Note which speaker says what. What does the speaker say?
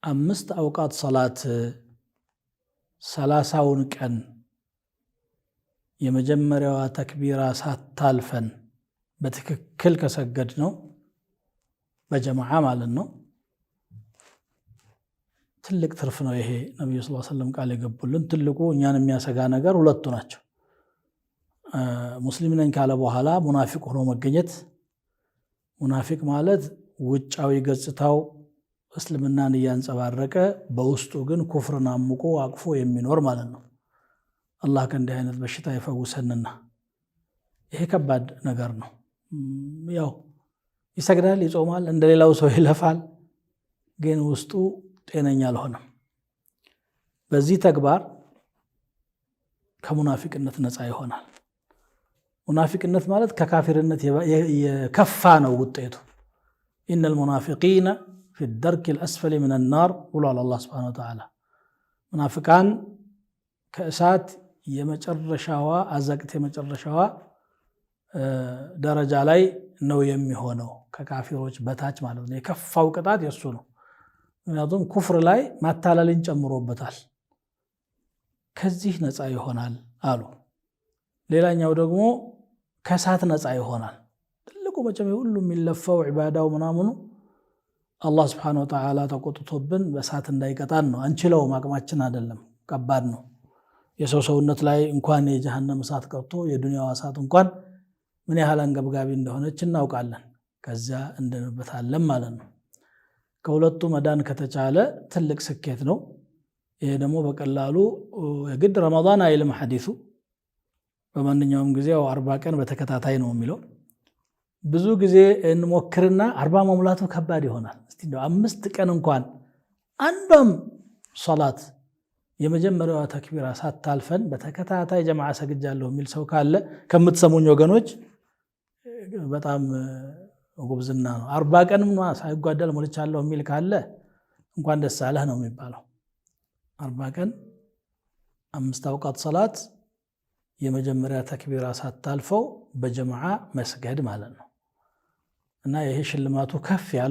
Speaker 1: አምስት አውቃት ሰላት 30ውን ቀን የመጀመሪያዋ ተክቢራ ሳታልፈን በትክክል ከሰገድ ነው በጀማዓ ማለት ነው ትልቅ ትርፍ ነው። ይሄ ነብዩ ሰለላሁ ዐለይሂ ወሰለም ቃል የገቡልን ትልቁ እኛን የሚያሰጋ ነገር ሁለቱ ናቸው። ሙስሊም ነኝ ካለ በኋላ ሙናፊቅ ሆኖ መገኘት። ሙናፊቅ ማለት ውጫዊ ገጽታው እስልምናን እያንጸባረቀ በውስጡ ግን ኩፍርን አምቆ አቅፎ የሚኖር ማለት ነው። አላህ ከእንዲህ አይነት በሽታ ይፈውሰንና ይሄ ከባድ ነገር ነው። ያው ይሰግዳል፣ ይጾማል፣ እንደሌላው ሰው ይለፋል፣ ግን ውስጡ ጤነኛ አልሆነም። በዚህ ተግባር ከሙናፊቅነት ነፃ ይሆናል። ሙናፊቅነት ማለት ከካፊርነት የከፋ ነው ውጤቱ። ኢነል ሙናፊቂነ ፊ الدرك الأسفل من النار ብሏል አላህ ሱብሓነሁ ወተዓላ። ሙናፊቃን ከእሳት የመጨረሻዋ አዘቅት የመጨረሻዋ ደረጃ ላይ ነው የሚሆነው፣ ከካፊሮች በታች ማለት ነው። የከፋው ቅጣት የሱ ነው። ምክንያቱም ኩፍር ላይ ማታለልን ጨምሮበታል። ከዚህ ነፃ ይሆናል አሉ። ሌላኛው ደግሞ ከእሳት ነፃ ይሆናል። ትልቁ መቼም ሁሉ የሚለፋው ዒባዳው ምናምኑ አላህ ሱብሓነሁ ወተዓላ ተቆጥቶብን በእሳት እንዳይቀጣን ነው። አንችለውም፣ አቅማችን አይደለም፣ ከባድ ነው። የሰው ሰውነት ላይ እንኳን የጀሃነም እሳት ቀርቶ የዱንያው እሳት እንኳን ምን ያህል አንገብጋቢ እንደሆነች እናውቃለን። ከዚያ እንድንበታለን ማለት ነው። ከሁለቱ መዳን ከተቻለ ትልቅ ስኬት ነው። ይሄ ደግሞ በቀላሉ የግድ ረመዳን አይልም ሐዲሱ። በማንኛውም ጊዜ 40 ቀን በተከታታይ ነው የሚለው። ብዙ ጊዜ እንሞክርና 40 መሙላቱ ከባድ ይሆናል። እስቲ እንደው 5 ቀን እንኳን አንዷም ሶላት የመጀመሪያዋ ተክቢራ ሳታልፈን በተከታታይ ጀማዓ ሰግጃለሁ የሚል ሰው ካለ ከምትሰሙኝ ወገኖች በጣም ጉብዝና ነው። 40 ቀንም ሳይጓደል ሞልቻለሁ የሚል ካለ እንኳን ደስ አለህ ነው የሚባለው። 40 ቀን 5 አውቃት ሰላት የመጀመሪያ ተክቢራ ሳታልፈው በጀማዓ መስገድ ማለት ነው። እና ይሄ ሽልማቱ ከፍ ያለው